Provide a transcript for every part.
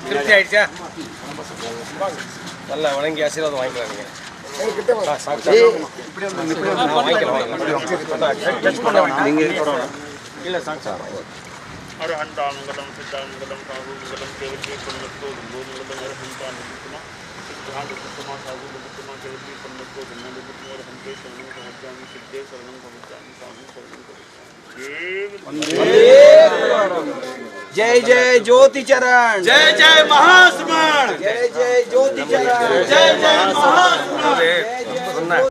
திருப்தி ஆயிடுச்சா? நல்லா வணங்கி ஆசீர்வாதம் வாங்கிக்கலாம் நீங்கள். இல்லை சாங் சார் अरहंतामंगलम सिद्धामंगलम काहुमंगलम केवली पन्नतो धम्मोमंगलम अरहंतामंगलम सिद्धांतोत्तमा साधुमंगलम केवली पन्नतो धम्मोमंगलम अरहंते शरणं गच्छामि सिद्धे शरणं गच्छामि साधु शरणं गच्छामि। जय जय ज्योति चरण, जय जय महास्मरण, जय जय ज्योति चरण, जय जय महास्मरण।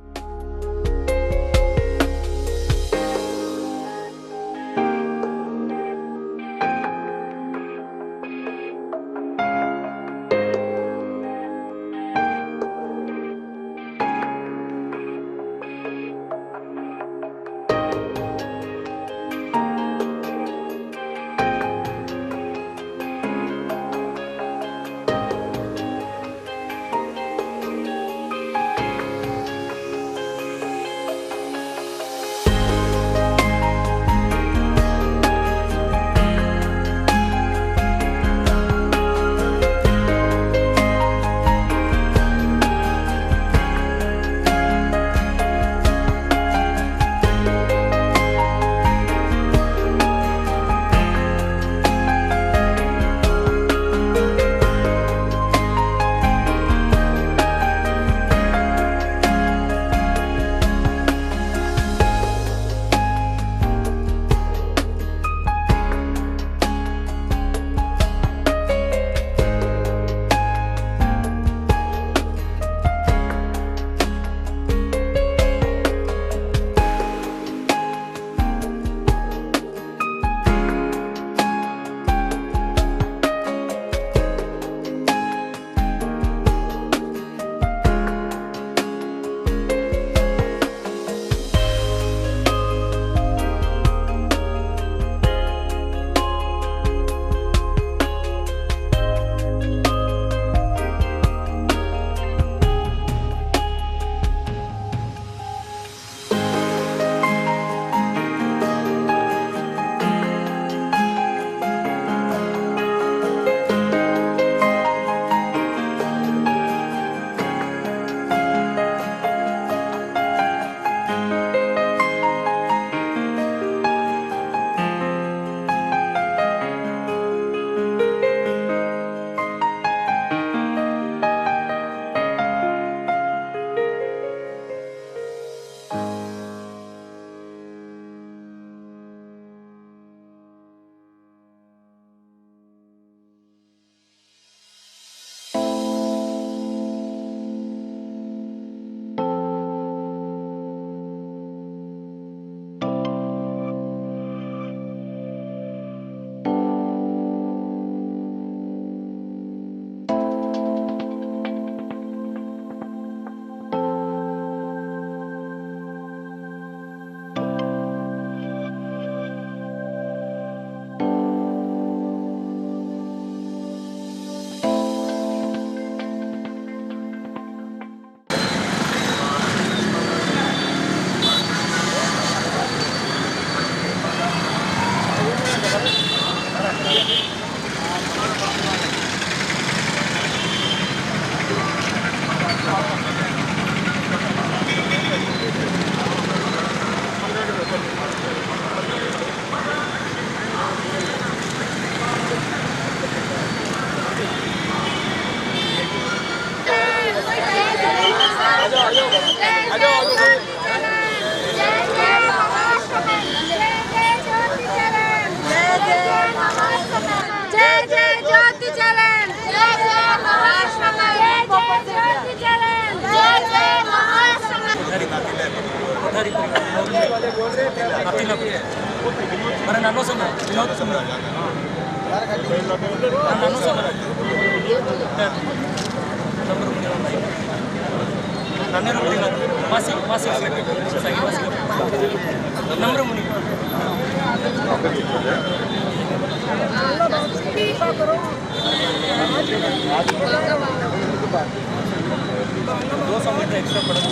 एक्स्ट्रा पड़ेगा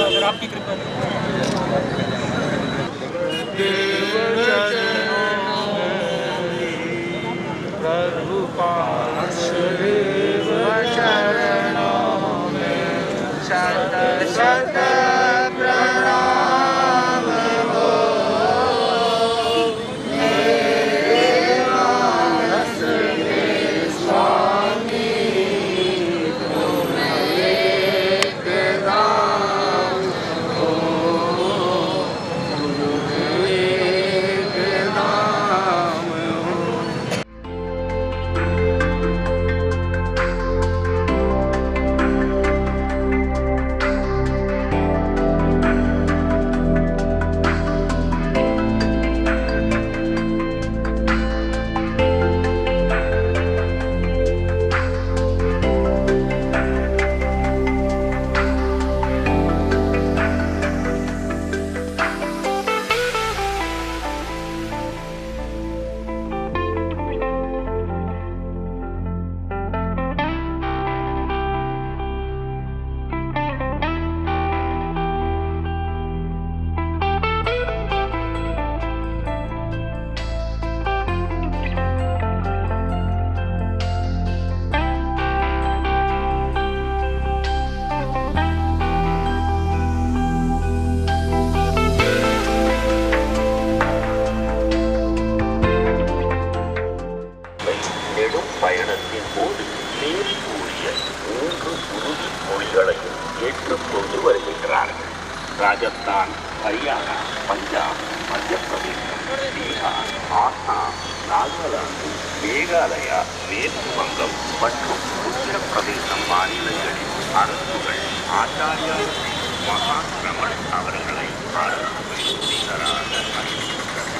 अगर आपकी कृपा நெடும் பயணத்தின் போது மேல் கூறிய 3 உறுதிமொழிகளையும் ஏற்றுக்கொண்டு வருகின்றார்கள். ராஜஸ்தான், ஹரியானா, பஞ்சாப், மத்திய பிரதேசம், பீகார், ஆசாம், நாகாலாந்து, மேகாலயா, மேற்கு வங்கம் மற்றும் உத்தரப்பிரதேசம் மாநிலங்களின் அரசுகள் ஆச்சாரியா மகாசிரமன் அவர்களை அரசு வைத்தியராக அறிவித்தனர்.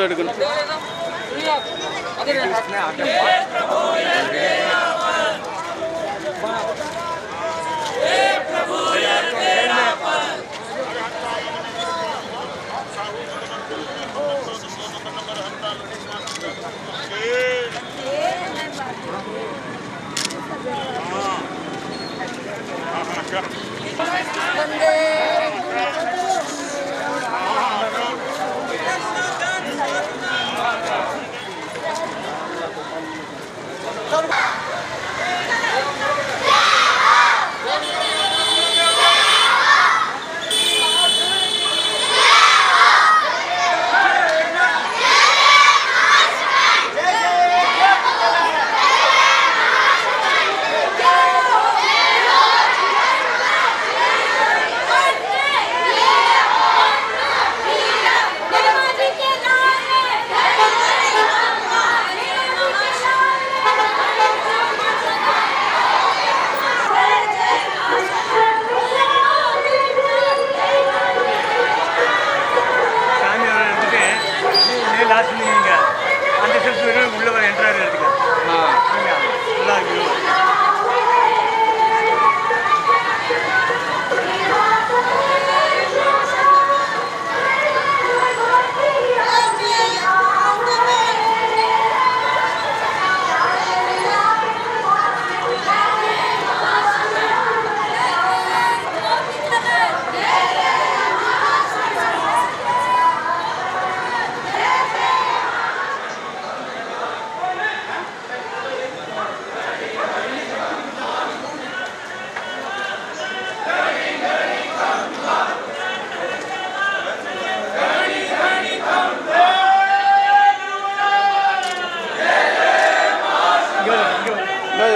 எடுக்கணும்.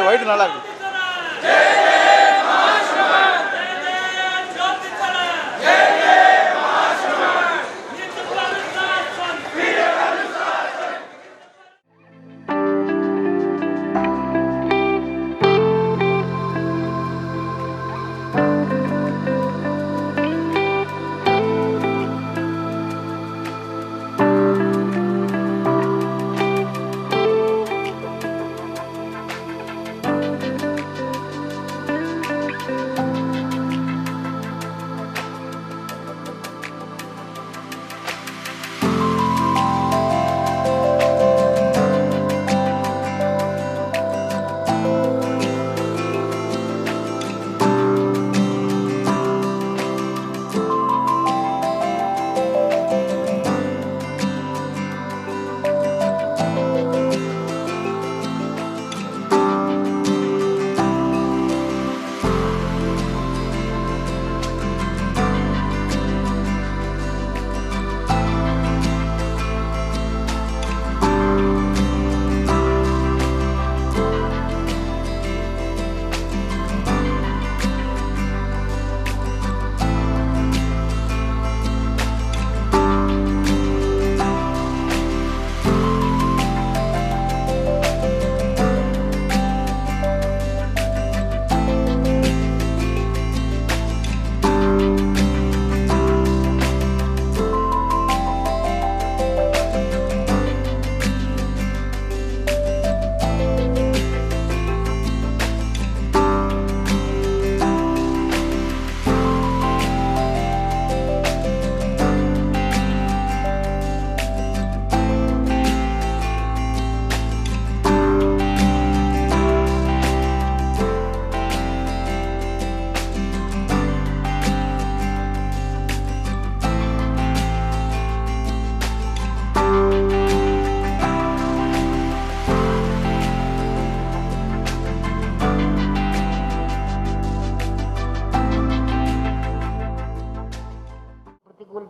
ஒயிட் நல்லா இருக்கு.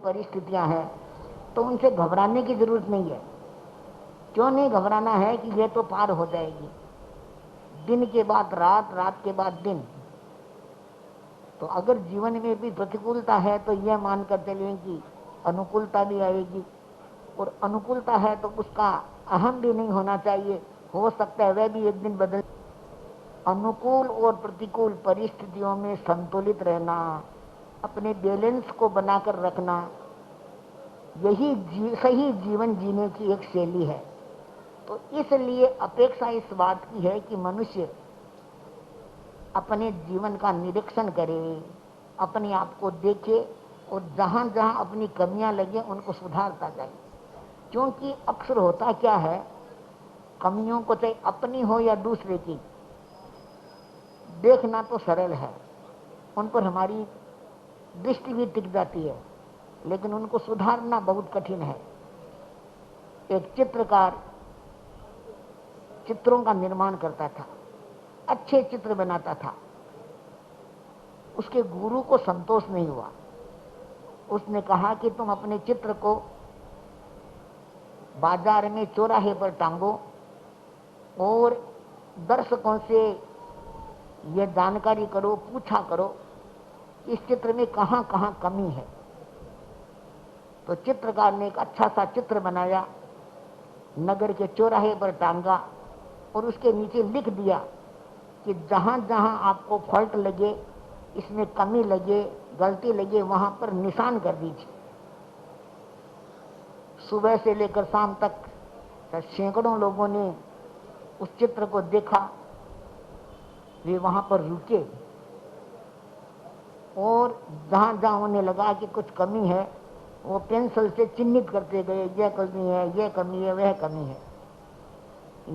परिस्थितियां हैं तो उनसे घबराने की जरूरत नहीं है। क्यों नहीं घबराना है कि ये तो पार हो जाएगी। दिन के बाद रात, रात के बाद दिन। तो अगर जीवन में भी प्रतिकूलता है तो यह मान कर चलें कि अनुकूलता भी आएगी, और अनुकूलता है तो उसका अहम भी नहीं होना चाहिए, हो सकता है वह भी एक दिन बदल। अनुकूल और प्रतिकूल परिस्थितियों में संतुलित रहना, अपने बैलेंस को बनाकर रखना, यही सही जीवन जीने की एक शैली है। तो इसलिए अपेक्षा इस बात की है कि मनुष्य अपने जीवन का निरीक्षण करे, अपने आप को देखे और जहाँ जहाँ अपनी कमियां लगे उनको सुधारता जाए। क्योंकि अक्सर होता क्या है, कमियों को चाहे अपनी हो या दूसरे की, देखना तो सरल है, उन पर हमारी दृष्टि भी टिक जाती है, लेकिन उनको सुधारना बहुत कठिन है। एक चित्रकार चित्रों का निर्माण करता था, अच्छे चित्र बनाता था। उसके गुरु को संतोष नहीं हुआ। उसने कहा कि तुम अपने चित्र को बाजार में चौराहे पर टांगो और दर्शकों से यह जानकारी करो, पूछा करो इस चित्र में कहाँ कहाँ कमी है। तो चित्रकार ने एक अच्छा सा चित्र बनाया, नगर के चौराहे पर टांगा और उसके नीचे लिख दिया कि जहाँ जहाँ आपको फॉल्ट लगे, इसमें कमी लगे, गलती लगे, वहाँ पर निशान कर दीजिए। सुबह से लेकर शाम तक सैकड़ों लोगों ने उस चित्र को देखा। वे वहाँ पर रुके और जहाँ जहाँ उन्हें लगा कि कुछ कमी है, वो पेंसिल से चिन्हित करते गए, यह कमी है, यह कमी है, वह कमी है।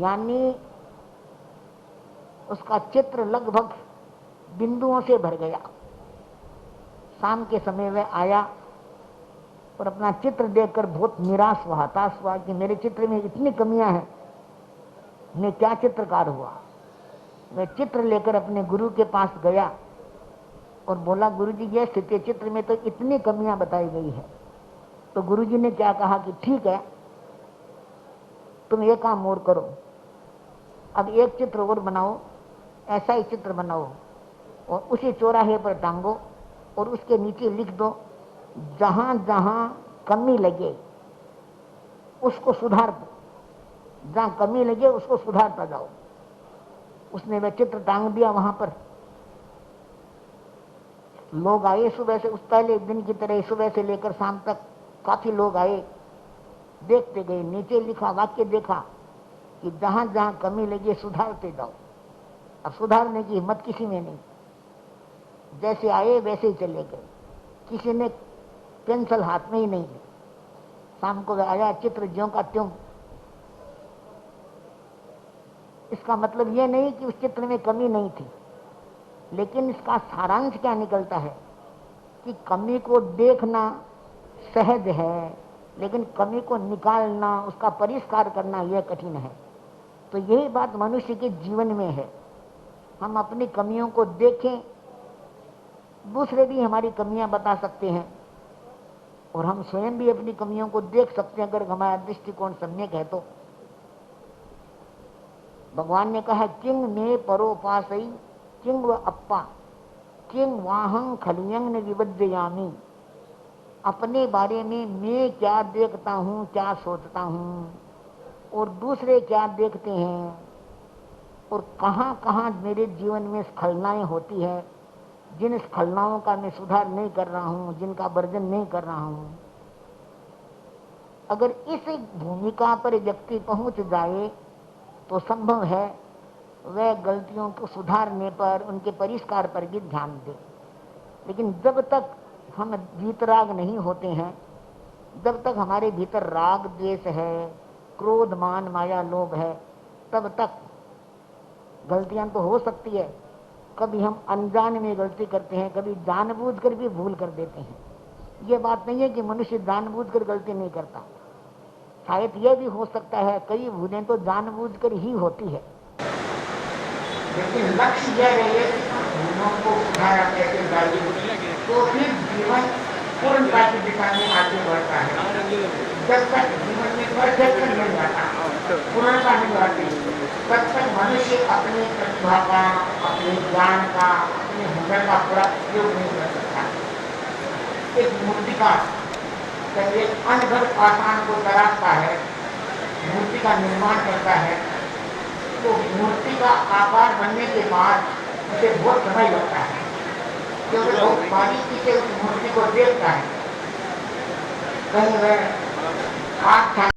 यानी उसका चित्र लगभग बिंदुओं से भर गया। शाम के समय वह आया और अपना चित्र देखकर बहुत निराश हुआ, हताश हुआ कि मेरे चित्र में इतनी कमियां हैं, मैं क्या चित्रकार हुआ। मैं चित्र लेकर अपने गुरु के पास गया और बोला, गुरुजी यह स्थिति चित्र में तो इतनी कमियां बताई गई है। तो गुरुजी ने क्या कहा कि ठीक है, तुम एक काम और करो, अब एक चित्र और बनाओ, ऐसा ही चित्र बनाओ और उसी चौराहे पर टांगो और उसके नीचे लिख दो, जहां जहां कमी लगे उसको सुधार दो, जहां कमी लगे उसको सुधारता जाओ। उसने वह चित्र टांग दिया वहां पर। लोग आए सुबह से, उस पहले दिन की तरह सुबह से लेकर शाम तक काफी लोग आए, देखते गए। नीचे लिखा वाक्य देखा कि जहां जहां कमी लगी सुधारते जाओ। अब सुधारने की हिम्मत किसी में नहीं, जैसे आए वैसे ही चले गए, किसी ने पेंसिल हाथ में ही नहीं ली। शाम को आया, चित्र ज्यों का त्यों। इसका मतलब यह नहीं कि उस चित्र में कमी नहीं थी, लेकिन इसका सारांश क्या निकलता है कि कमी को देखना सहज है, लेकिन कमी को निकालना, उसका परिष्कार करना यह कठिन है। तो यही बात मनुष्य के जीवन में है। हम अपनी कमियों को देखें, दूसरे भी हमारी कमियां बता सकते हैं और हम स्वयं भी अपनी कमियों को देख सकते हैं अगर हमारा दृष्टिकोण सम्यक है तो। भगवान ने कहा, किंग ने परोपासई किंग व अप्पा किंग वाहं खलियंग ने विबद्धयामी। अपने बारे में मैं क्या देखता हूँ, क्या सोचता हूँ, और दूसरे क्या देखते हैं, और कहाँ कहाँ मेरे जीवन में स्खलनाएं होती है, जिन स्खलनाओं का मैं सुधार नहीं कर रहा हूँ, जिनका वर्जन नहीं कर रहा हूँ। अगर इस भूमिका पर व्यक्ति पहुँच जाए तो संभव है वह गलतियों को सुधारने पर, उनके परिष्कार पर भी ध्यान दे। लेकिन जब तक हम वीतराग नहीं होते हैं, जब तक हमारे भीतर राग द्वेष है, क्रोध मान माया लोभ है, तब तक गलतियां तो हो सकती है। कभी हम अनजान में गलती करते हैं, कभी जानबूझकर भी भूल कर देते हैं। ये बात नहीं है कि मनुष्य जानबूझकर गलती नहीं करता, शायद यह भी हो सकता है कई भूलें तो जानबूझकर ही होती है। लेकिन लक्ष्य यह रहे कि भूलों को सुधारा कैसे जाए, तो फिर जीवन पूर्णता की दिशा में आगे बढ़ता है। जब तक जीवन में परफेक्शन मिल जाता, पूर्णता मिल जाती, तब तक मनुष्य अपनी प्रतिभा का, अपने ज्ञान का, अपने हुनर का पूरा उपयोग नहीं कर सकता। एक मूर्तिकार जब एक अनघड़ पाषाण को तराशता है, मूर्ति का निर्माण करता है, तो मूर्ति का आकार बनने के बाद उसे बहुत समय लगता है, क्योंकि बहुत बारीकी से उस मूर्ति को देखता है। कहीं मैं हाथ